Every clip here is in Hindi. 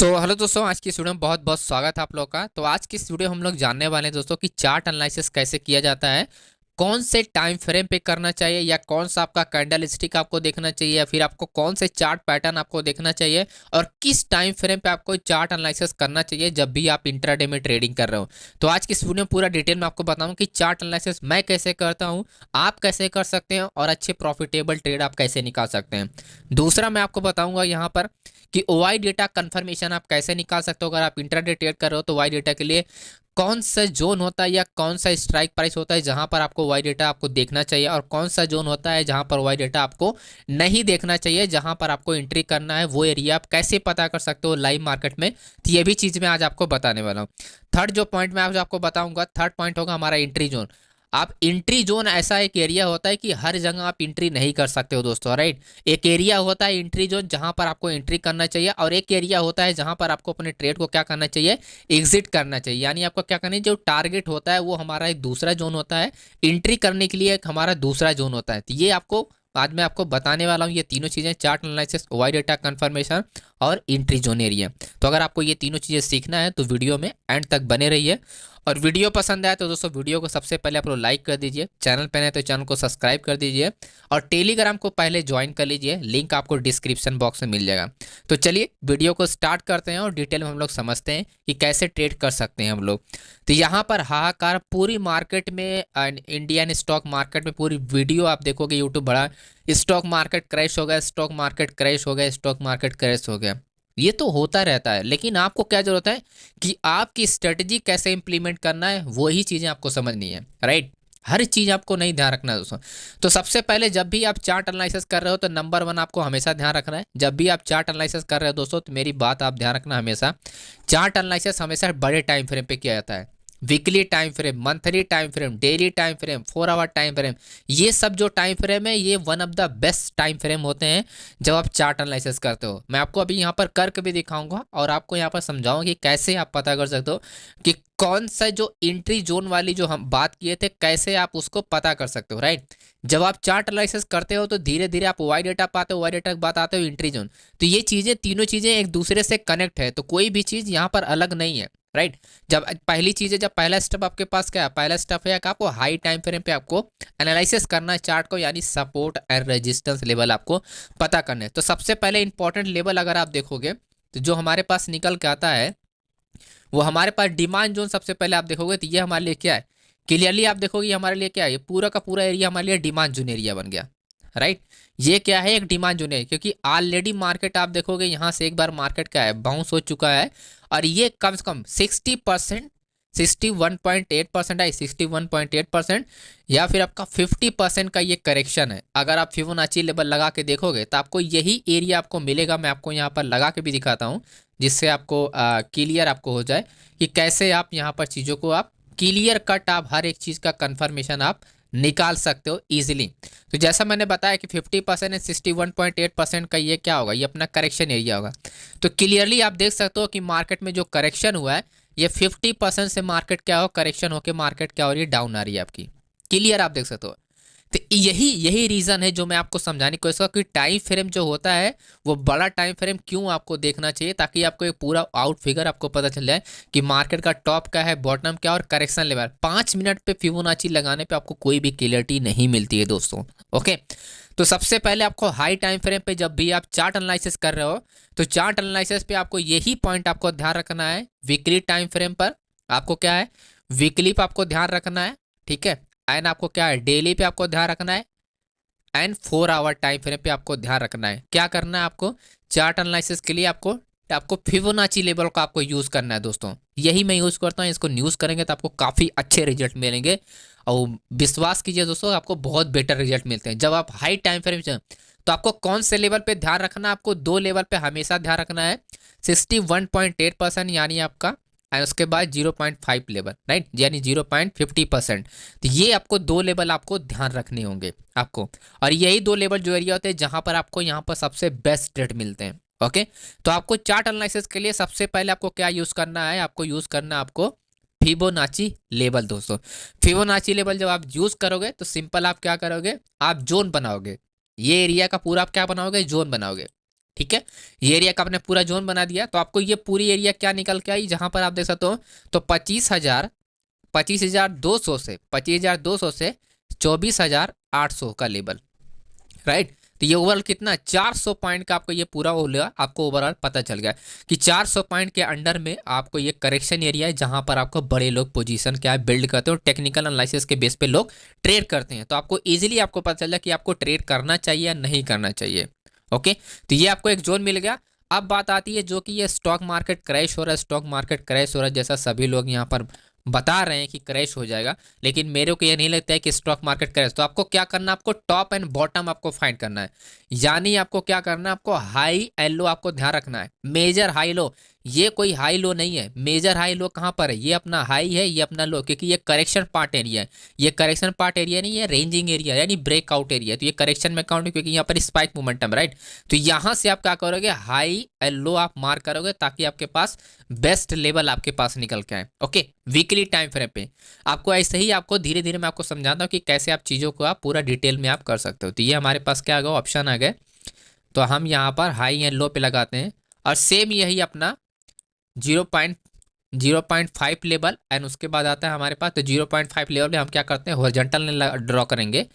हेलो दोस्तों, आज की इस वीडियो में बहुत बहुत स्वागत है आप लोग का। तो आज की इस वीडियो हम लोग जानने वाले हैं दोस्तों कि चार्ट एनालिसिस कैसे किया जाता है, कौन से टाइम फ्रेम पे करना चाहिए, या कौन सा आपका कैंडल स्टिक आपको देखना चाहिए, या फिर आपको कौन से चार्ट पैटर्न आपको देखना चाहिए, और किस टाइम फ्रेम पे आपको चार्ट एनालिसिस करना चाहिए जब भी आप इंट्राडे में ट्रेडिंग कर रहे हो। तो आज की इस वीडियो में पूरा डिटेल में आपको बताऊं कि चार्ट एनालिसिस मैं कैसे करता हूं, आप कैसे कर सकते हैं, और अच्छे प्रॉफिटेबल ट्रेड आप कैसे निकाल सकते हैं। दूसरा मैं आपको बताऊंगा यहाँ पर कि ओवाई डेटा कंफर्मेशन आप कैसे निकाल सकते हो। अगर आप इंट्राडे ट्रेड कर रहे हो तो ओवाई डेटा के लिए कौन सा जोन होता है या कौन सा स्ट्राइक प्राइस होता है जहां पर आपको वाई डेटा आपको देखना चाहिए, और कौन सा जोन होता है जहां पर वाई डेटा आपको नहीं देखना चाहिए, जहां पर आपको एंट्री करना है, वो एरिया आप कैसे पता कर सकते हो लाइव मार्केट में। तो ये भी चीज़ मैं आज आपको बताने वाला हूँ। थर्ड जो पॉइंट मैं आज आपको बताऊंगा, थर्ड पॉइंट होगा हमारा एंट्री जोन। आप एंट्री जोन ऐसा एक एरिया होता है कि हर जगह आप एंट्री नहीं कर सकते हो दोस्तों, राइट। एक एरिया होता है एंट्री जोन जहां पर आपको एंट्री करना चाहिए, और एक एरिया होता है जहां पर आपको अपने ट्रेड को क्या करना चाहिए, एग्जिट करना चाहिए। यानी आपको क्या करना है, जो टारगेट होता है वो हमारा एक दूसरा जोन होता है, एंट्री करने के लिए एक हमारा दूसरा जोन होता है। तो ये आपको आज मैं आपको बताने वाला हूँ, ये तीनों चीज़ें, चार्ट एनालिसिस, वाई डेटा कंफर्मेशन और एंट्री जोन एरिया। तो अगर आपको ये तीनों चीज़ें सीखना है तो वीडियो में एंड तक बने रहिए। और वीडियो पसंद आए तो दोस्तों वीडियो को सबसे पहले आप लोग लाइक कर दीजिए, चैनल पे नए तो चैनल को सब्सक्राइब कर दीजिए, और टेलीग्राम को पहले ज्वाइन कर लीजिए, लिंक आपको डिस्क्रिप्शन बॉक्स में मिल जाएगा। तो चलिए वीडियो को स्टार्ट करते हैं और डिटेल में हम लोग समझते हैं कि कैसे ट्रेड कर सकते हैं हम लोग। तो यहाँ पर हाहाकार पूरी मार्केट में, इंडियन स्टॉक मार्केट में पूरी वीडियो आप देखोगे, यूट्यूब बड़ा स्टॉक मार्केट क्रैश हो गया, स्टॉक मार्केट क्रैश हो गया, स्टॉक मार्केट क्रैश हो गया। ये तो होता रहता है, लेकिन आपको क्या जरूरत है कि आपकी स्ट्रेटजी कैसे इंप्लीमेंट करना है, वही चीज़ें आपको समझनी है, राइट। हर चीज़ आपको नहीं ध्यान रखना है दोस्तों। तो सबसे पहले जब भी आप चार्ट एनालिसिस कर रहे हो तो नंबर वन आपको हमेशा ध्यान रखना है, जब भी आप चार्ट एनालिसिस कर रहे हो दोस्तों, तो मेरी बात आप ध्यान रखना हमेशा। चार्ट एनालिसिस हमेशा बड़े टाइम फ्रेम पे किया जाता है। Weekly time frame, monthly time frame, daily time frame, 4 hour time frame, ये सब जो टाइम फ्रेम है ये one of the best time frame होते हैं जब आप चार्ट एनालिसिस करते हो। मैं आपको अभी यहाँ पर करके भी दिखाऊंगा और आपको यहाँ पर समझाऊंगा कि कैसे आप पता कर सकते हो कि कौन सा जो एंट्री जोन वाली जो हम बात किए थे, कैसे आप उसको पता कर सकते हो, राइट। जब आप चार्ट एनालिसिस करते हो तो धीरे धीरे आप वाई डेटा पाते हो, वाई डेटा के बाद आते हो एंट्री जोन। तो ये चीज़ें, तीनों चीज़ें एक दूसरे से कनेक्ट है, तो कोई भी चीज़ यहाँ पर अलग नहीं है, राइट। जब पहली चीज़ है, जब पहला स्टेप आपके पास क्या है, पहला स्टेप है कि आपको हाई टाइम फ्रेम पे आपको एनालिसिस करना है चार्ट को, यानी सपोर्ट एंड रेजिस्टेंस लेवल आपको पता करने हैं। तो सबसे पहले इंपॉर्टेंट लेवल अगर आप देखोगे तो जो हमारे पास निकल के आता है वो हमारे पास डिमांड जोन। सबसे पहले आप देखोगे तो ये हमारे लिए क्या है, क्लियरली आप देखोगे ये हमारे लिए क्या है, ये पूरा का पूरा एरिया हमारे लिए डिमांड जोन एरिया बन गया, राइट। ये क्या है, एक डिमांड जोन है, क्योंकि ऑलरेडी मार्केट आप देखोगे यहाँ से एक बार मार्केट क्या है, बाउंस हो चुका है, और ये कम से कम 60%, 61.8% है, 61.8%, या फिर आपका 50% का ये करेक्शन है। अगर आप फिबोनाची लेवल लगा के देखोगे तो आपको यही एरिया आपको मिलेगा। मैं आपको यहाँ पर लगा के भी दिखाता हूँ जिससे आपको क्लियर आपको हो जाए कि कैसे आप यहाँ पर चीज़ों को आप क्लियर कट, आप हर एक चीज़ का कंफर्मेशन आप निकाल सकते हो इजीली। तो जैसा मैंने बताया कि 50% 61.8% का ये क्या होगा, ये अपना करेक्शन एरिया होगा। तो क्लियरली आप देख सकते हो कि मार्केट में जो करेक्शन हुआ है, ये 50% से मार्केट क्या हो, करेक्शन होकर मार्केट क्या हो रही है, डाउन आ रही है आपकी। क्लियर आप देख सकते हो। तो यही यही रीज़न है जो मैं आपको समझाने की कोशिश करूँ कि टाइम फ्रेम जो होता है वो बड़ा टाइम फ्रेम क्यों आपको देखना चाहिए, ताकि आपको एक पूरा आउट फिगर आपको पता चल जाए कि मार्केट का टॉप क्या है, बॉटम क्या है, और करेक्शन लेवल। 5 मिनट पे फिबोनाची लगाने पे आपको कोई भी क्लियरिटी नहीं मिलती है दोस्तों, ओके। तो सबसे पहले आपको हाई टाइम फ्रेम पे जब भी आप चार्ट एनालिसिस कर रहे हो तो चार्ट एनालिसिस पे आपको यही पॉइंट आपको ध्यान रखना है। वीकली टाइम फ्रेम पर आपको क्या है, वीकली पे आपको ध्यान रखना है, ठीक है। एंड आपको क्या है, डेली पे आपको ध्यान रखना है, एंड 4 आवर टाइम फ्रेम पे आपको ध्यान रखना है। क्या करना है आपको, चार्ट एनालिसिस के लिए आपको आपको फिबोनाची लेवल का आपको यूज़ करना है दोस्तों। यही मैं यूज़ करता हूँ, इसको यूज़ करेंगे तो आपको काफ़ी अच्छे रिजल्ट मिलेंगे, और विश्वास कीजिए दोस्तों आपको बहुत बेटर रिजल्ट मिलते हैं जब आप हाई टाइम फ्रेम। तो आपको कौन से लेवल पे ध्यान रखना है, आपको दो लेवल पे हमेशा ध्यान रखना है, 61.8% यानी आपका, और उसके बाद 0.5 लेवल, राइट, यानी 0.50%। तो ये आपको दो लेवल आपको ध्यान रखने होंगे आपको, और यही दो लेवल जो एरिया होते हैं जहां पर आपको यहाँ पर सबसे बेस्ट रेट मिलते हैं, ओके। तो आपको चार्ट एनालिसिस के लिए सबसे पहले आपको क्या यूज़ करना है, आपको यूज़ करना है आपको फिबोनाची लेवल दोस्तों। फिबोनाची लेवल जब आप यूज़ करोगे तो सिंपल आप क्या करोगे, आप जोन बनाओगे, ये एरिया का पूरा आप क्या बनाओगे, जोन बनाओगे। ठीक है, ये एरिया का आपने पूरा जोन बना दिया, तो आपको ये पूरी एरिया क्या निकल के आई, जहां पर आप देख सकते हो तो 25,200 से 25,200 से 24,800 का लेवल, राइट। तो ये ओवरऑल कितना 400 पॉइंट का आपको ये पूरा ओवरऑल आपको ओवरऑल पता चल गया कि 400 पॉइंट के अंडर में आपको ये करेक्शन एरिया है, जहां पर आपको बड़े लोग पोजीशन क्या है बिल्ड करते हैं और टेक्निकल एनालिसिस के बेस पे लोग ट्रेड करते हैं। तो आपको इजीली आपको पता चल जाए कि आपको ट्रेड करना चाहिए या नहीं करना चाहिए। ओके, तो ये आपको एक जोन मिल गया। अब बात आती है जो कि ये स्टॉक मार्केट क्रैश हो रहा है, स्टॉक मार्केट क्रैश हो रहा है, जैसा सभी लोग यहाँ पर बता रहे हैं कि क्रैश हो जाएगा, लेकिन मेरे को ये नहीं लगता है कि स्टॉक मार्केट क्रैश। तो आपको क्या करना है, आपको टॉप एंड बॉटम आपको फाइंड करना है, यानी आपको क्या करना है, आपको हाई एंड लो आपको ध्यान रखना है। मेजर हाई लो, ये कोई हाई लो नहीं है, मेजर हाई लो कहाँ पर है, ये अपना हाई है, ये अपना लो, क्योंकि ये करेक्शन पार्ट एरिया है। ये करेक्शन पार्ट एरिया नहीं है, रेंजिंग एरिया यानी ब्रेकआउट एरिया। तो ये करेक्शन में काउंट है क्योंकि यहाँ पर स्पाइक मोमेंटम, राइट। तो यहाँ से आप क्या करोगे, हाई एंड लो आप मार्क करोगे ताकि आपके पास बेस्ट लेवल आपके पास निकल के आए। ओके, वीकली टाइम फ्रेम पे आपको ऐसे ही आपको धीरे धीरे मैं आपको समझाता हूँ कि कैसे आप चीज़ों को आप पूरा डिटेल में आप कर सकते हो। तो ये हमारे पास क्या आ गया, ऑप्शन आ गए, तो हम यहाँ पर हाई एंड लो पे लगाते हैं और सेम यही अपना 0.5 लेवल एंड उसके बाद आता है हमारे पास, तो 0.5 लेवल में हम क्या करते हैं, हॉरिजॉन्टल ड्रॉ करेंगे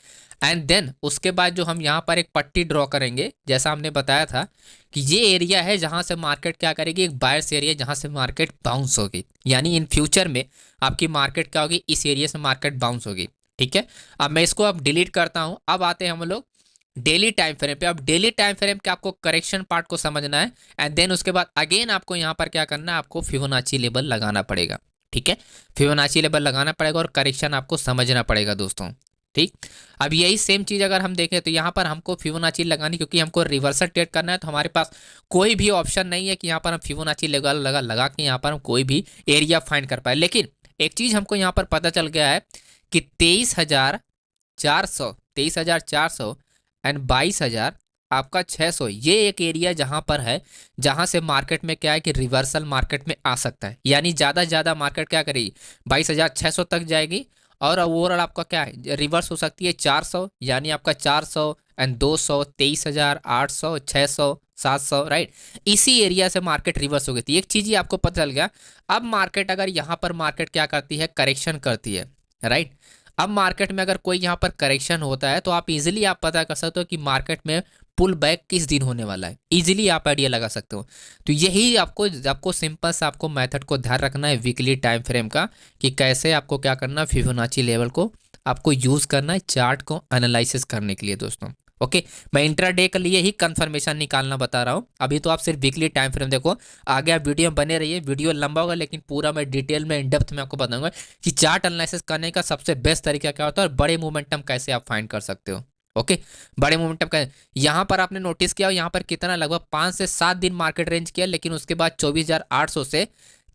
एंड देन उसके बाद जो हम यहाँ पर एक पट्टी ड्रॉ करेंगे, जैसा हमने बताया था कि ये एरिया है जहाँ से मार्केट क्या करेगी, एक बायर्स एरिया जहाँ से मार्केट बाउंस होगी, यानी इन फ्यूचर में आपकी मार्केट क्या होगी, इस एरिया से मार्केट बाउंस होगी। ठीक है, अब मैं इसको अब डिलीट करता हूँ। अब आते हैं हम लोग डेली टाइम फ्रेम पे। अब डेली टाइम फ्रेम के आपको करेक्शन पार्ट को समझना है एंड देन उसके बाद अगेन आपको यहाँ पर क्या करना है, आपको फिबोनाची लेवल लगाना पड़ेगा। ठीक है, फिबोनाची लेवल लगाना पड़ेगा और करेक्शन आपको समझना पड़ेगा दोस्तों। ठीक, अब यही सेम चीज़ अगर हम देखें तो यहाँ पर हमको फिबोनाची लगानी, क्योंकि हमको रिवर्सल ट्रेड करना है, तो हमारे पास कोई भी ऑप्शन नहीं है कि यहाँ पर हम फिबोनाची लगा के यहाँ पर हम कोई भी एरिया फाइंड कर पाए। लेकिन एक चीज़ हमको यहाँ पर पता चल गया है कि 23,400 एंड 22,000 आपका 600, ये एक एरिया जहां पर है जहां से मार्केट में क्या है कि रिवर्सल मार्केट में आ सकता है, यानी ज़्यादा से ज़्यादा मार्केट क्या करेगी 22,600 तक जाएगी और ओवरऑल आपका क्या है रिवर्स हो सकती है 400, यानी आपका 400 एंड 200, 23,800, 600, 700, राइट। इसी एरिया से मार्केट रिवर्स हो गई थी। एक चीज़ ही आपको पता चल गया, अब मार्केट अगर यहाँ पर मार्केट क्या करती है, करेक्शन करती है, राइट। अब मार्केट में अगर कोई यहाँ पर करेक्शन होता है तो आप इजीली आप पता कर सकते हो कि मार्केट में पुल बैक किस दिन होने वाला है, इजीली आप आइडिया लगा सकते हो। तो यही आपको सिंपल सा आपको मेथड को ध्यान रखना है वीकली टाइम फ्रेम का, कि कैसे आपको क्या करना है, फिबोनाची लेवल को आपको यूज़ करना है चार्ट को एनालिसिस करने के लिए दोस्तों। ओके, मैं इंट्राडे के लिए ही कंफर्मेशन निकालना बता रहा हूँ, अभी तो आप सिर्फ वीकली टाइम फ्रेम देखो। आगे आप वीडियो में बने रहिए, वीडियो लंबा होगा लेकिन पूरा मैं डिटेल में इन डेप्थ में आपको बताऊंगा कि चार्ट एनालिसिस करने का सबसे बेस्ट तरीका क्या होता है और बड़े मोमेंटम कैसे आप फाइंड कर सकते हो। ओके, बड़े मोमेंटम का यहाँ पर आपने नोटिस किया, यहाँ पर कितना लगभग 5 से 7 दिन मार्केट रेंज किया, लेकिन उसके बाद 24,800 से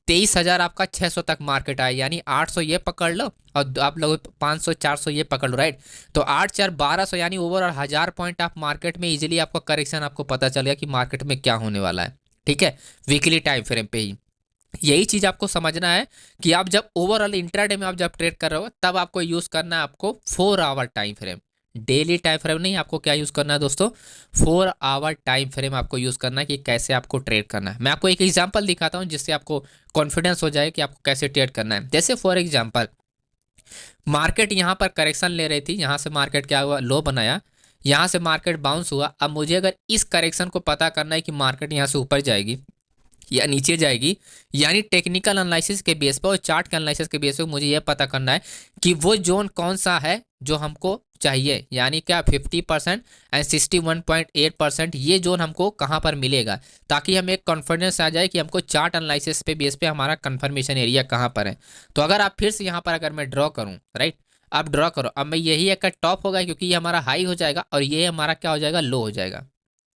23,000 आपका 600 तक मार्केट आया, यानी 800 ये पकड़ लो और आप लोग 500 400 ये पकड़ लो, राइट। तो 8 4 1200 यानी ओवरऑल 1000 पॉइंट आप मार्केट में इजीली आपको करेक्शन आपको पता चल गया कि मार्केट में क्या होने वाला है। ठीक है, वीकली टाइम फ्रेम पे ही यही चीज़ आपको समझना है कि आप जब ओवरऑल इंट्राडे में आप जब ट्रेड कर रहे हो तब आपको यूज़ करना है आपको 4 hour time frame, daily time frame नहीं। आपको क्या यूज़ करना है दोस्तों, 4 आवर टाइम फ्रेम आपको यूज़ करना है कि कैसे आपको ट्रेड करना है। मैं आपको एक एग्जांपल दिखाता हूँ जिससे आपको कॉन्फिडेंस हो जाए कि आपको कैसे ट्रेड करना है। जैसे फॉर एग्जांपल मार्केट यहाँ पर करेक्शन ले रही थी, यहाँ से मार्केट क्या हुआ, लो बनाया, यहाँ से मार्केट बाउंस हुआ। अब मुझे अगर इस करेक्शन को पता करना है कि मार्केट यहाँ से ऊपर जाएगी या नीचे जाएगी, यानी टेक्निकल एनालिसिस के बेस पर और चार्ट के एनालिसिस के बेस पर मुझे यह पता करना है कि वो जोन कौन सा है जो हमको चाहिए, यानी क्या 50% एंड 61.8% ये जोन हमको कहाँ पर मिलेगा, ताकि हमें एक कॉन्फिडेंस आ जाए कि हमको चार्ट एनालिसिस पे बेस पे हमारा कन्फर्मेशन एरिया कहाँ पर है। तो अगर आप फिर से यहाँ पर अगर मैं ड्रॉ करूँ, राइट, आप ड्रॉ करो, अब मैं यही एक टॉप होगा क्योंकि ये हमारा हाई हो जाएगा और ये हमारा क्या हो जाएगा, लो हो जाएगा,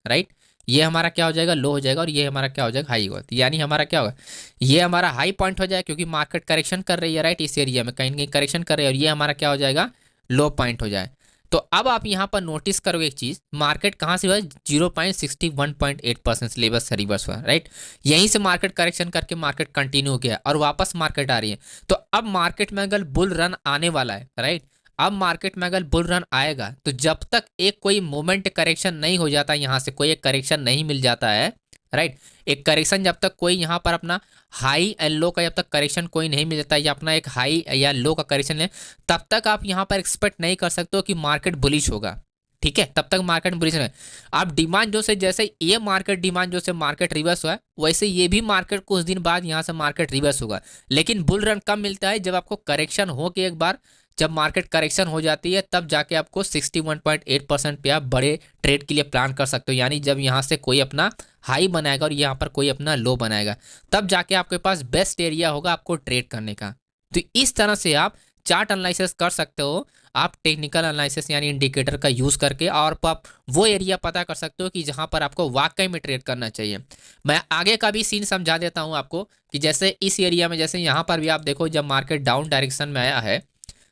राइट। ये हमारा क्या हो जाएगा, लो हो जाएगा और ये हमारा क्या हो जाएगा, हाई होगा। यानी हमारा क्या होगा, ये हमारा हाई पॉइंट हो जाएगा क्योंकि मार्केट करेक्शन कर रही है, राइट, इस एरिया में कहीं ना कहीं करेक्शन कर रही है और ये हमारा क्या हो जाएगा, लो पॉइंट हो जाए। तो अब आप यहाँ पर नोटिस करोगे एक चीज़, मार्केट कहाँ से हुआ, 0.61.8% लेवल से रिवर्स हुआ, राइट। यहीं से मार्केट करेक्शन करके मार्केट कंटिन्यू हो गया और वापस मार्केट आ रही है। तो अब मार्केट में अगर बुल रन आने वाला है, राइट, अब मार्केट में अगर बुल रन आएगा तो जब तक एक कोई मोमेंट करेक्शन नहीं हो जाता, यहाँ से कोई एक करेक्शन नहीं मिल जाता है, राइट, एक करेक्शन जब तक कोई यहाँ पर अपना हाई एंड लो का जब तक करेक्शन कोई नहीं मिल जाता या अपना एक हाई या लो का करेक्शन है, तब तक आप यहाँ पर एक्सपेक्ट नहीं कर सकते हो कि मार्केट बुलिश होगा। ठीक है, तब तक मार्केट बुलिश है। आप डिमांड जो से जैसे ये मार्केट डिमांड जो से मार्केट रिवर्स हुआ है, वैसे ये भी मार्केट कुछ दिन बाद यहाँ से मार्केट रिवर्स होगा। लेकिन बुल रन कब मिलता है? जब आपको करेक्शन हो के एक बार जब मार्केट करेक्शन हो जाती है, तब जाके आपको 61.8% पे आप बड़े ट्रेड के लिए प्लान कर सकते हो। यानी जब यहाँ से कोई अपना हाई बनाएगा और यहाँ पर कोई अपना लो बनाएगा, तब जाके आपके पास बेस्ट एरिया होगा आपको ट्रेड करने का। तो इस तरह से आप चार्ट एनालिसिस कर सकते हो, आप टेक्निकल एनालिसिस यानी इंडिकेटर का यूज़ करके, और आप वो एरिया पता कर सकते हो कि जहाँ पर आपको वाकई में ट्रेड करना चाहिए। मैं आगे का भी सीन समझा देता हूँ आपको कि जैसे इस एरिया में, जैसे यहाँ पर भी आप देखो जब मार्केट डाउन डायरेक्शन में आया है,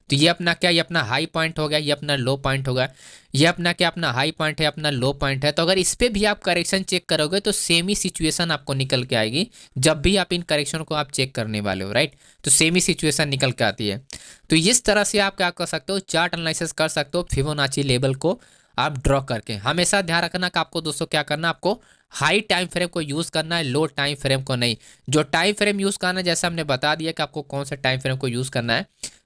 तो ये अपना क्या, ये अपना हाई पॉइंट हो गया, ये अपना लो पॉइंट होगा, ये अपना क्या, अपना हाई पॉइंट है, अपना लो पॉइंट है। तो अगर इस पर भी आप करेक्शन चेक करोगे तो सेम ही सिचुएशन आपको निकल के आएगी जब भी आप इन करेक्शन को आप चेक करने वाले हो, राइट। तो सेम ही सिचुएशन निकल के आती है। तो इस तरह से आप क्या कर सकते हो, चार्ट एनालिसिस कर सकते हो फिबोनाची लेवल को आप ड्रॉ करके। हमेशा ध्यान रखना कि आपको दोस्तों क्या करना, आपको हाई टाइम फ्रेम को यूज़ करना है, लो टाइम फ्रेम को नहीं। जो टाइम फ्रेम यूज़ करना है, जैसे हमने बता दिया कि आपको कौन सा टाइम फ्रेम को यूज़ करना है,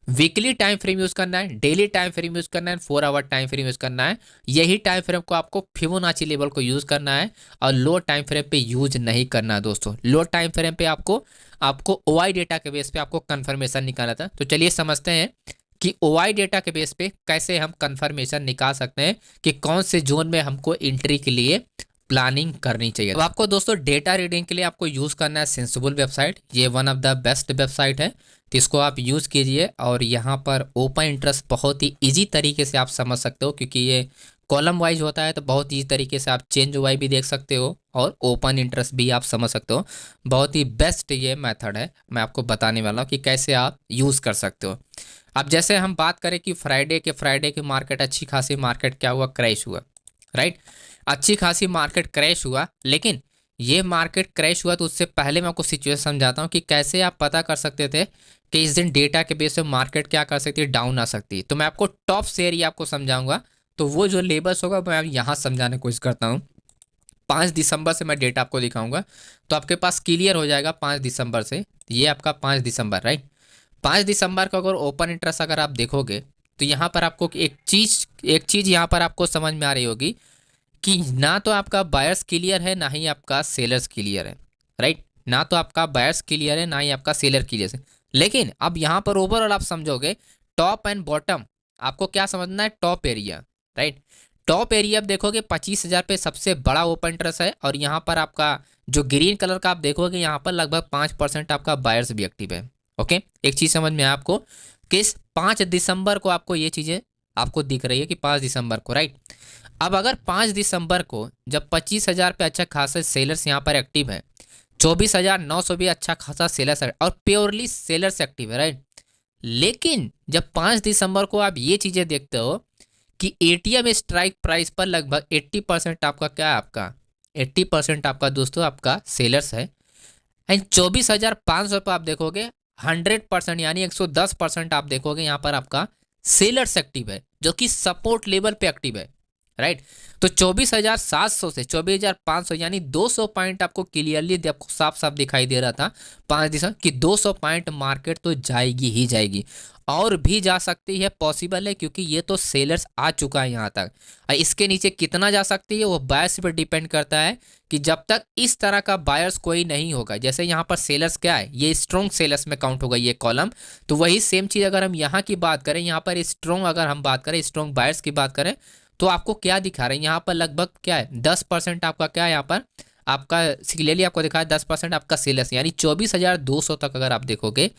वीकली टाइम फ्रेम यूज़ करना है, डेली टाइम फ्रेम यूज़ करना है, 4 आवर टाइम फ्रेम यूज़ करना है। यही टाइम फ्रेम को आपको फिबोनाची लेवल को यूज़ करना है और लो टाइम फ्रेम पे यूज नहीं करना है दोस्तों। लो टाइम फ्रेम पे आपको आपको ओआई डेटा के बेस पे आपको कंफर्मेशन निकाला था। तो चलिए समझते हैं कि ओआई डेटा के बेस पे कैसे हम कंफर्मेशन निकाल सकते हैं कि कौन से जोन में हमको एंट्री के लिए प्लानिंग करनी चाहिए। तो आपको दोस्तों डेटा रीडिंग के लिए आपको यूज़ करना है सेंसिबल वेबसाइट। ये one of the best website है, तो इसको आप यूज़ कीजिए। और यहाँ पर ओपन इंटरेस्ट बहुत ही इजी तरीके से आप समझ सकते हो, क्योंकि ये कॉलम वाइज होता है, तो बहुत ईजी तरीके से आप चेंज वाई भी देख सकते हो और ओपन इंटरेस्ट भी आप समझ सकते हो। बहुत ही बेस्ट ये मेथड है, मैं आपको बताने वाला हूँ कि कैसे आप यूज़ कर सकते हो। अब जैसे हम बात करें कि फ्राइडे की मार्केट अच्छी खासी मार्केट क्या हुआ, क्रैश हुआ, राइट। अच्छी खासी मार्केट क्रैश हुआ, लेकिन ये मार्केट क्रैश हुआ तो उससे पहले मैं आपको सिचुएशन समझाता हूँ कि कैसे आप पता कर सकते थे कि इस दिन डेटा के बेस पे मार्केट क्या कर सकती है, डाउन आ सकती है। तो मैं आपको टॉप से एरिया आपको समझाऊंगा, तो वो जो लेबल्स होगा मैं यहाँ समझाने की कोशिश करता हूँ। 5 दिसंबर से मैं डेटा आपको दिखाऊंगा, तो आपके पास क्लियर हो जाएगा 5 दिसंबर से। ये आपका 5 दिसंबर, राइट। 5 दिसंबर को अगर ओपन इंटरेस्ट अगर आप देखोगे, तो यहाँ पर आपको एक चीज़ यहाँ पर आपको समझ में आ रही होगी कि ना तो आपका बायर्स क्लियर है, ना ही आपका सेलर्स क्लियर है, राइट। ना तो आपका बायर्स क्लियर है, ना ही आपका सेलर क्लियर है। लेकिन अब यहाँ पर ओवरऑल आप समझोगे टॉप एंड बॉटम, आपको क्या समझना है, top area, right. Top area आप देखोगे 25,000 पे सबसे बड़ा ओपन इंटरेस्ट है, और यहाँ पर आपका जो ग्रीन कलर का आप देखोगे यहाँ पर लगभग 5% आपका बायर्स भी एक्टिव है। ओके, एक चीज़ समझ में आपको, किस 5 दिसंबर को आपको ये चीज़ें आपको दिख रही है कि 5 दिसंबर को, राइट। अब अगर 5 दिसंबर को जब 25,000 पे अच्छा खासा सेलर्स यहाँ पर एक्टिव है, 24,900 भी अच्छा खासा सेलर्स है और प्योरली सेलर्स एक्टिव है, राइट। लेकिन जब 5 दिसंबर को आप ये चीज़ें देखते हो कि एटीएम स्ट्राइक प्राइस पर लगभग 80% आपका क्या है, आपका 80% आपका दोस्तों आपका सेलर्स है। एंड 24,500 पर आप देखोगे 100% यानी 110% आप देखोगे यहाँ पर आपका सेलर्स एक्टिव है, जो कि सपोर्ट लेवल पे एक्टिव है, राइट। तो 24,700 से 24,500 यानी 200 पॉइंट आपको क्लियरली आपको साफ साफ दिखाई दे रहा था 5 दिसंबर कि 200 पॉइंट मार्केट तो जाएगी ही जाएगी, और भी जा सकती है, पॉसिबल है, क्योंकि ये तो सेलर्स आ चुका है यहाँ तक। और इसके नीचे कितना जा सकती है वो बायर्स पर डिपेंड करता है कि जब तक इस तरह का बायर्स कोई नहीं होगा। जैसे यहाँ पर सेलर्स क्या है, ये स्ट्रॉन्ग सेलर्स में काउंट होगा ये कॉलम। तो वही सेम चीज़ अगर हम यहाँ की बात करें, यहाँ पर स्ट्रॉन्ग अगर हम बात करें, स्ट्रॉन्ग बायर्स की बात करें, तो आपको क्या दिखा रहे हैं यहाँ पर, लगभग क्या है 10% आपका क्या है यहाँ पर आपका क्लियरली आपको दिखा है 10% आपका सेलर्स, यानी 24,200 तक अगर आप देखोगे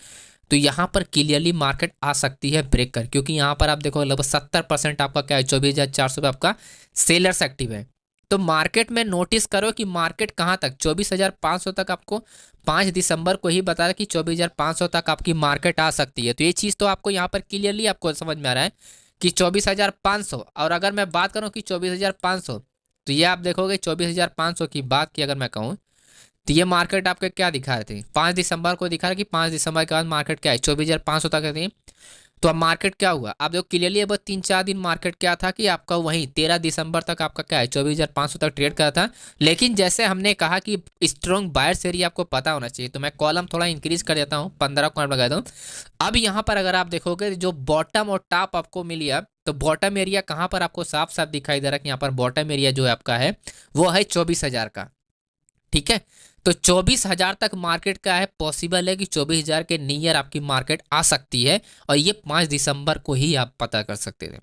तो यहाँ पर क्लियरली मार्केट आ सकती है ब्रेक कर, क्योंकि यहाँ पर आप देखो लगभग 70% आपका क्या है 24,400 पे आपका सेलर्स एक्टिव है। तो मार्केट में नोटिस करो कि मार्केट कहाँ तक 24,500 तक आपको 5 दिसंबर को ही बताया कि 24,500 तक आपकी मार्केट आ सकती है। तो ये चीज़ तो आपको यहाँ पर क्लियरली आपको समझ में आ रहा है कि 24,500, और अगर मैं बात करूँ कि 24,500, तो ये आप देखोगे 24,500 की बात की अगर मैं कहूँ तो ये मार्केट आपके क्या दिखा रहे थे, 5 दिसंबर को दिखा रहा कि 5 दिसंबर के बाद मार्केट क्या है 24,500 तक थी। तो अब मार्केट क्या हुआ, आप देखो क्लियरली अब 3-4 दिन मार्केट क्या था कि आपका वहीं 13 दिसंबर तक आपका क्या है 24,500 तक ट्रेड करा था। लेकिन जैसे हमने कहा कि स्ट्रॉन्ग बायर्स एरिया आपको पता होना चाहिए, तो मैं कॉलम थोड़ा इंक्रीज कर देता हूँ, 15 कॉलम लगा दूँ। अब यहाँ पर अगर आप देखोगे जो बॉटम और टॉप आपको मिली है, तो बॉटम एरिया कहाँ पर आपको साफ साफ दिखाई दे रहा है कि यहाँ पर बॉटम एरिया जो है आपका है वो है 24,000 का। ठीक है, तो 24,000 तक मार्केट का है, पॉसिबल है कि 24,000 के नियर आपकी मार्केट आ सकती है, और ये 5 दिसंबर को ही आप पता कर सकते थे।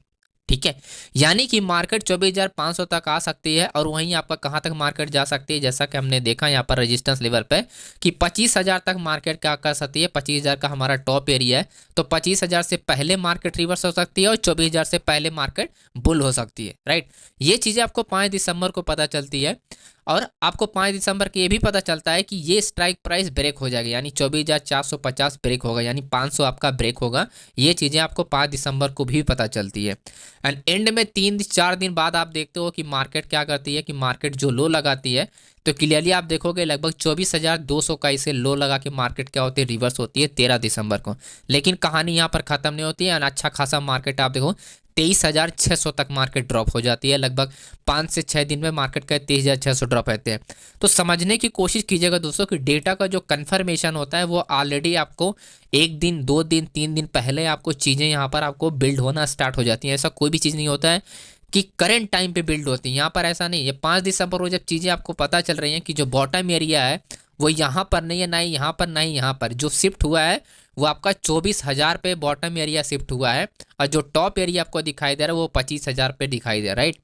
ठीक है, यानी कि मार्केट 24,500 तक आ सकती है, और वहीं आपका कहाँ तक मार्केट जा सकती है, जैसा कि हमने देखा यहाँ पर रेजिस्टेंस लेवल पे कि 25,000 तक मार्केट क्या कर सकती है। 25,000 का हमारा टॉप एरिया है, तो 25,000 से पहले मार्केट रिवर्स हो सकती है और 24,000 से पहले मार्केट बुल हो सकती है। राइट, ये चीज़ें आपको 5 दिसंबर को पता चलती है, और आपको 5 दिसंबर को ये भी पता चलता है कि ये स्ट्राइक प्राइस ब्रेक हो जाएगी, यानी 24,450 ब्रेक होगा, यानी 500 आपका ब्रेक होगा। ये चीज़ें आपको 5 दिसंबर को भी पता चलती है। एंड एंड में 3-4 दिन बाद आप देखते हो कि मार्केट क्या करती है, कि मार्केट जो लो लगाती है, तो क्लियरली आप देखोगे लगभग 24,200 का इसे लो लगा के मार्केट क्या होती है, रिवर्स होती है 13 दिसंबर को। लेकिन कहानी यहाँ पर खत्म नहीं होती है, और अच्छा खासा मार्केट आप देखो 23,600 तक मार्केट ड्रॉप हो जाती है। लगभग 5 से 6 दिन में मार्केट का 23,600 ड्रॉप रहते हैं। तो समझने की कोशिश कीजिएगा दोस्तों कि डेटा का जो कन्फर्मेशन होता है वो ऑलरेडी आपको 1 दिन 2 दिन 3 दिन पहले आपको चीज़ें यहाँ पर आपको बिल्ड होना स्टार्ट हो जाती हैं। ऐसा कोई भी चीज़ नहीं होता है कि करंट टाइम पे बिल्ड होती है, यहाँ पर ऐसा नहीं है। 5 दिसंबर को जब चीज़ें आपको पता चल रही हैं कि जो बॉटम एरिया है वो यहाँ पर नहीं है, ना ही यहाँ पर, ना ही यहाँ पर, जो शिफ्ट हुआ है वो आपका 24,000 पे बॉटम एरिया शिफ्ट हुआ है, और जो टॉप एरिया आपको दिखाई दे रहा है वो 25,000 पे दिखाई दे रहा है। राइट,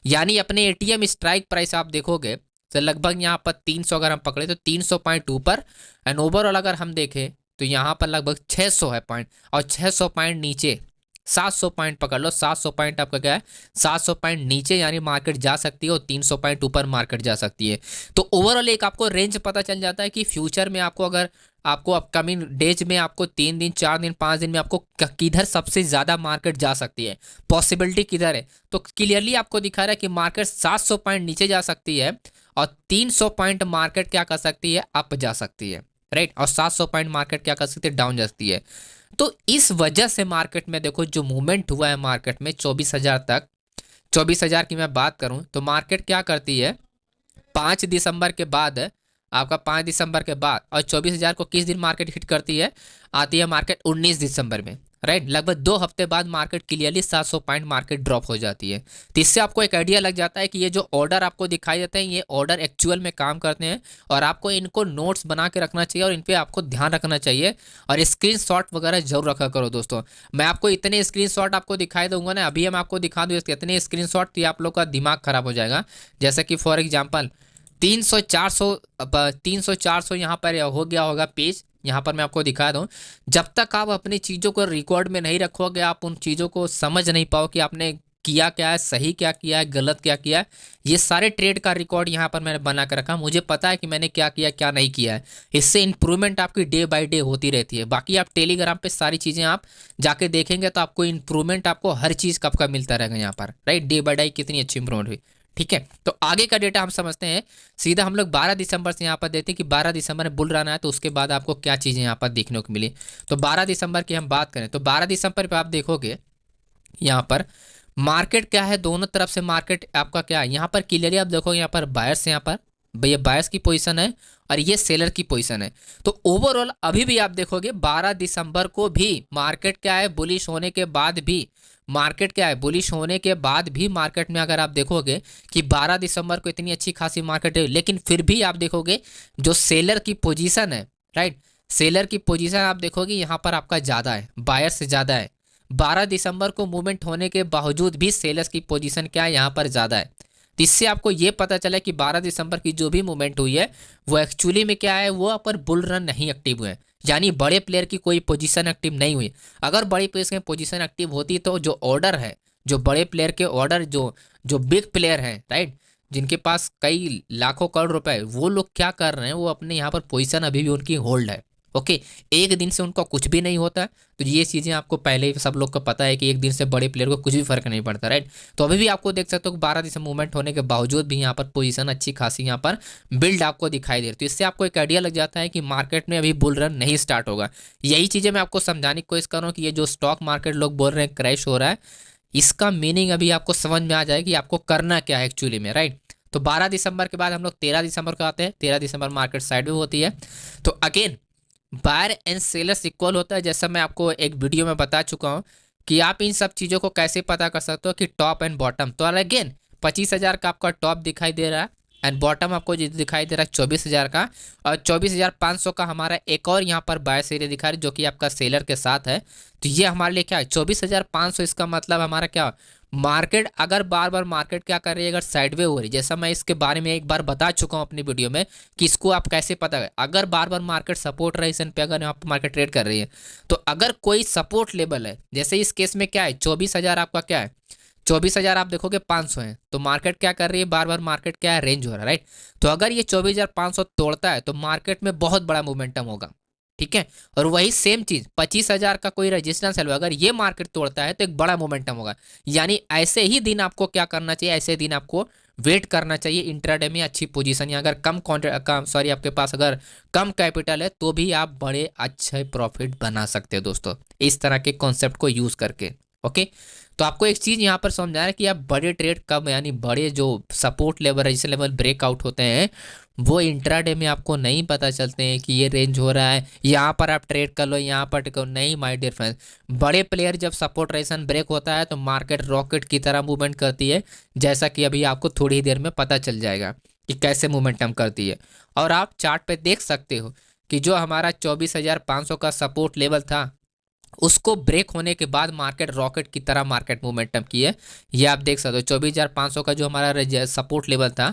यानी अपने एटीएम स्ट्राइक प्राइस आप देखोगे तो लगभग यहाँ पर 300 अगर हम पकड़े तो 300 पॉइंट ऊपर, एंड ओवरऑल अगर हम देखें तो यहाँ पर लगभग 600 है पॉइंट, और 600 पॉइंट नीचे 700 पॉइंट पकड़ लो। 700 पॉइंट आपका क्या है, 700 पॉइंट नीचे यानी मार्केट जा सकती है, और 300 पॉइंट ऊपर मार्केट जा सकती है। तो ओवरऑल एक आपको रेंज पता चल जाता है कि फ्यूचर में आपको अगर आपको अपकमिंग डेज में आपको 3 दिन 4 दिन 5 दिन में आपको किधर सबसे ज़्यादा मार्केट जा सकती है, पॉसिबिलिटी किधर है। तो क्लियरली आपको दिखा रहा है कि मार्केट 700 पॉइंट नीचे जा सकती है, और 300 पॉइंट मार्केट क्या कर सकती है, अप जा सकती है। राइट, और 700 पॉइंट मार्केट क्या कर सकती है, डाउन जा सकती है। तो इस वजह से मार्केट में देखो जो मूवमेंट हुआ है मार्केट में 24,000 तक, 24,000 की मैं बात करूं तो मार्केट क्या करती है 5 दिसंबर के बाद, आपका 5 दिसंबर के बाद, और 24,000 को किस दिन मार्केट हिट करती है, आती है मार्केट 19 दिसंबर में। राइट, लगभग 2 हफ्ते बाद market clearly 700 point market drop हो जाती है। तो इससे आपको एक आइडिया लग जाता है कि ये जो ऑर्डर आपको दिखाई देते हैं ये ऑर्डर एक्चुअल में काम करते हैं, और आपको इनको नोट्स बना के रखना चाहिए, और इन पे आपको ध्यान रखना चाहिए, और स्क्रीनशॉट वगैरह जरूर रखा करो दोस्तों। मैं आपको इतने स्क्रीनशॉट आपको दिखाई दूंगा ना, अभी हम आपको दिखा दूँ इतने स्क्रीनशॉट तो आप लोग का दिमाग खराब हो जाएगा। जैसे कि फॉर एग्जाम्पल 300 400 यहाँ पर हो गया होगा पेज, यहाँ पर मैं आपको दिखा दूँ। जब तक आप अपनी चीज़ों को रिकॉर्ड में नहीं रखोगे, आप उन चीज़ों को समझ नहीं पाओ कि आपने किया क्या है, सही क्या किया है, गलत क्या किया है। ये सारे ट्रेड का रिकॉर्ड यहाँ पर मैंने बना कर रखा, मुझे पता है कि मैंने क्या किया क्या नहीं किया है। इससे इंप्रूवमेंट आपकी डे बाय डे होती रहती है। बाकी आप टेलीग्राम पे सारी चीज़ें आप जाके देखेंगे तो आपको इंप्रूवमेंट आपको हर चीज़ का मिलता रहेगा यहाँ पर। राइट, डे बाय डे कितनी अच्छी इंप्रूवमेंट हुई। ठीक है, तो आगे का डेटा हम समझते हैं। सीधा हम लोग 12 दिसंबर से यहाँ पर देते हैं कि 12 दिसंबर में बुल रन है, तो उसके बाद आपको क्या चीज़ें यहाँ पर देखने को मिली। तो 12 दिसंबर की हम बात करें तो 12 दिसंबर पे आप देखोगे यहाँ पर मार्केट क्या है, दोनों तरफ से मार्केट आपका क्या है, यहाँ पर क्लियरली आप देखोगे यहाँ पर बायर्स, यहाँ पर ये बायर्स की पोजीशन है और ये सेलर की पोजीशन है। तो ओवरऑल अभी भी आप देखोगे 12 दिसंबर को भी मार्केट क्या है, बुलिश होने के बाद भी मार्केट क्या है, बुलिश होने के बाद भी मार्केट में अगर आप देखोगे कि 12 दिसंबर को इतनी अच्छी खासी मार्केट है, लेकिन फिर भी आप देखोगे जो सेलर की पोजीशन है, राइट, सेलर की पोजीशन आप देखोगे यहाँ पर आपका ज़्यादा है, बायर से ज़्यादा है। 12 दिसंबर को मूवमेंट होने के बावजूद भी सेलर्स की पोजीशन क्या है, यहाँ पर ज़्यादा है। तो इससे आपको ये पता चला कि 12 दिसंबर की जो भी मूवमेंट हुई है वो एक्चुअली में क्या है, वो पर बुल रन नहीं एक्टिव हुए, यानी बड़े प्लेयर की कोई पोजीशन एक्टिव नहीं हुई। अगर बड़ी प्लेयर की पोजीशन एक्टिव होती तो जो ऑर्डर है, जो बड़े प्लेयर के ऑर्डर, जो जो बिग प्लेयर हैं, राइट, जिनके पास कई लाखों करोड़ रुपए, वो लोग क्या कर रहे हैं, वो अपने यहाँ पर पोजीशन अभी भी उनकी होल्ड है। ओके, एक दिन से उनका कुछ भी नहीं होता है। तो ये चीज़ें आपको पहले ही सब लोग को पता है कि एक दिन से बड़े प्लेयर को कुछ भी फर्क नहीं पड़ता, राइट। तो अभी भी आपको देख सकते हो कि 12 दिन से मूवमेंट होने के बावजूद भी यहाँ पर पोजीशन अच्छी खासी यहाँ पर बिल्ड आपको दिखाई दे रही है। तो इससे आपको एक आइडिया लग जाता है कि मार्केट में अभी बुल रन नहीं स्टार्ट होगा। यही चीज़ें मैं आपको समझाने की कोशिश कर रहा हूँ कि ये जो स्टॉक मार्केट लोग बोल रहे हैं क्रैश हो रहा है, इसका मीनिंग अभी आपको समझ में आ जाए कि आपको करना क्या है एक्चुअली में, राइट। तो 12 दिसंबर के बाद हम लोग 13 दिसंबर को आते हैं। 13 दिसंबर मार्केट साइड में होती है। तो again buyer and sellers equal होता है, जैसा मैं आपको एक वीडियो में बता चुका हूँ कि आप इन सब चीज़ों को कैसे पता कर सकते हो कि टॉप एंड बॉटम। तो अगेन 25,000 का आपका टॉप दिखाई दे रहा है एंड बॉटम आपको दिखाई दे रहा है 24,000 का, और 24,500 का हमारा एक और यहाँ पर बायर्स एरिया दिखा रहा है जो कि आपका सेलर के साथ है। तो ये हमारे लिए क्या है 24,500। इसका मतलब हमारा क्या, मार्केट अगर बार बार मार्केट क्या कर रही है, अगर साइडवे हो रही है, जैसा मैं इसके बारे में एक बार बता चुका हूँ अपनी वीडियो में कि इसको आप कैसे पता है। अगर बार बार मार्केट सपोर्ट रेजिस्टेंस पे अगर आप मार्केट ट्रेड कर रही है, तो अगर कोई सपोर्ट लेवल है, जैसे इस केस में क्या है 24,000 आपका क्या है, 24,000 आप देखोगे 500 है, तो मार्केट क्या कर रही है, बार बार मार्केट क्या है रेंज हो रहा है, राइट। तो अगर ये 24,500 तोड़ता है तो मार्केट में बहुत बड़ा मोमेंटम होगा, ठीक है। और वही सेम चीज 25,000 का कोई रेजिस्टेंस है, अगर ये मार्केट तोड़ता है तो एक बड़ा मोमेंटम होगा। यानी ऐसे ही दिन आपको क्या करना चाहिए, ऐसे दिन आपको वेट करना चाहिए इंट्राडे में अच्छी पोजीशन, या अगर कम सॉरी आपके पास अगर कम कैपिटल है तो भी आप बड़े अच्छे प्रॉफिट बना सकते हो दोस्तों, इस तरह के कॉन्सेप्ट को यूज करके। ओके, तो आपको एक चीज़ यहाँ पर समझना है कि आप बड़े ट्रेड कब, यानी बड़े जो support level resistance level breakout होते हैं वो इंट्राडे में आपको नहीं पता चलते हैं कि ये रेंज हो रहा है, यहाँ पर आप ट्रेड कर लो, यहाँ पर टिको नहीं। माय डियर फ्रेंड्स, बड़े प्लेयर जब सपोर्ट रेजिस्टेंस ब्रेक होता है तो मार्केट रॉकेट की तरह मूवमेंट करती है, जैसा कि अभी आपको थोड़ी ही देर में पता चल जाएगा कि कैसे मूवमेंटम करती है। और आप चार्ट पे देख सकते हो कि जो हमारा 24,500 का सपोर्ट लेवल था उसको ब्रेक होने के बाद मार्केट रॉकेट की तरह मार्केट मोमेंटम की है। ये आप देख सकते हो 24,500 का जो हमारा सपोर्ट लेवल था,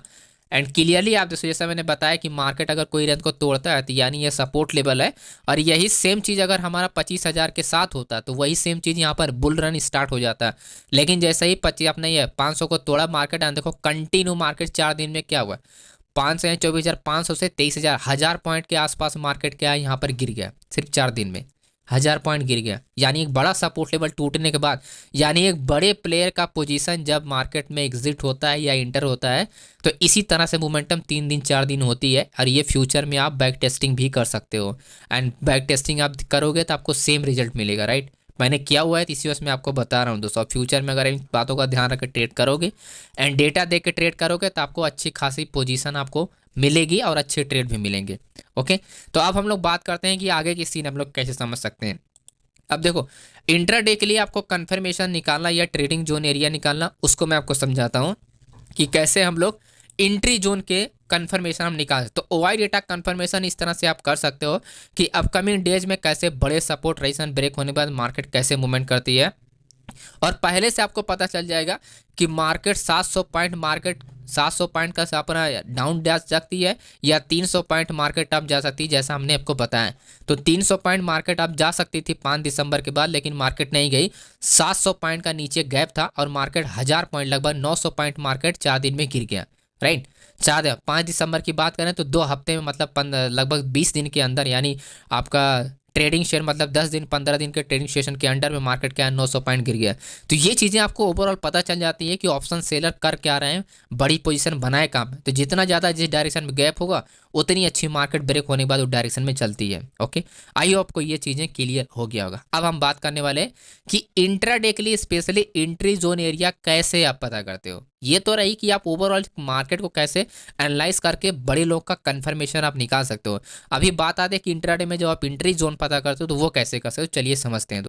एंड क्लियरली आप देखो जैसा मैंने बताया कि मार्केट अगर कोई रेंज को तोड़ता है तो यानी ये सपोर्ट लेवल है। और यही सेम चीज़ अगर हमारा 25,000 के साथ होता तो वही सेम चीज़ यहाँ पर बुल रन स्टार्ट हो जाता। लेकिन जैसे ही 25 अपने ये 500 को तोड़ा मार्केट, देखो कंटिन्यू मार्केट 4 दिन में क्या हुआ, 24,500 से 23,000 1000 पॉइंट के आसपास मार्केट क्या है यहाँ पर गिर गया, सिर्फ 4 दिन में 1000 पॉइंट गिर गया। यानी एक बड़ा सपोर्ट लेवल टूटने के बाद, यानी एक बड़े प्लेयर का पोजीशन जब मार्केट में एग्जिट होता है या इंटर होता है तो इसी तरह से मोमेंटम 3 दिन 4 दिन होती है। और ये फ्यूचर में आप बैक टेस्टिंग भी कर सकते हो, एंड बैक टेस्टिंग आप करोगे तो आपको सेम रिजल्ट मिलेगा, राइट। मैंने किया हुआ है, इसी वजह से मैं आपको बता रहा हूँ दोस्तों। फ्यूचर में अगर इन बातों का ध्यान रखकर ट्रेड करोगे एंड डेटा देख के ट्रेड करोगे तो आपको अच्छी खासी पोजीशन आपको मिलेगी और अच्छे ट्रेड भी मिलेंगे। ओके, तो अब हम लोग बात करते हैं कि आगे की सीन हम लोग कैसे समझ सकते हैं। अब देखो इंट्राडे के लिए आपको कंफर्मेशन निकालना या ट्रेडिंग जोन एरिया निकालना, उसको मैं आपको समझाता हूँ कि कैसे हम लोग एंट्री जोन के कंफर्मेशन हम निकाल। तो ओवाई डेटा कंफर्मेशन इस तरह से आप कर सकते हो कि अपकमिंग डेज में कैसे बड़े सपोर्ट रेजिस्टेंस ब्रेक होने के बाद मार्केट कैसे मूवमेंट करती है, और पहले से आपको पता चल जाएगा कि मार्केट 700 पॉइंट का अपना डाउन जा सकती है या 300 पॉइंट मार्केट अब जा सकती है, जैसा हमने आपको बताया। तो 300 पॉइंट मार्केट अब जा सकती थी 5 दिसंबर के बाद, लेकिन मार्केट नहीं गई। 700 पॉइंट का नीचे गैप था और मार्केट 1000 पॉइंट लगभग 900 पॉइंट मार्केट 4 दिन में गिर गया, राइट। 5 दिसंबर की बात करें तो 2 हफ्ते में मतलब लगभग 20 दिन के अंदर, यानी आपका ट्रेडिंग शेयर मतलब 10 दिन 15 दिन के ट्रेडिंग सेशन के अंडर में मार्केट क्या है 900 पॉइंट गिर गया। तो ये चीज़ें आपको ओवरऑल पता चल जाती है कि ऑप्शन सेलर कर क्या रहे हैं, बड़ी पोजीशन बनाए काम है। तो जितना ज़्यादा जिस डायरेक्शन में गैप होगा उतनी अच्छी मार्केट ब्रेक होने के बाद उस डायरेक्शन में चलती है। ओके, आई होप आपको ये चीज़ें क्लियर हो गया होगा। अब हम बात करने वाले हैं कि इंट्राडे के लिए स्पेशली एंट्री जोन एरिया कैसे आप पता करते हो। ये तो रही कि आप ओवरऑल मार्केट को कैसे एनालाइज करके बड़े लोग का कंफर्मेशन आप निकाल सकते हो। अभी बात आती है कि इंट्राडे में जब आप एंट्री जोन पता करते हो तो वो कैसे कर सकते हो, चलिए समझते हैं।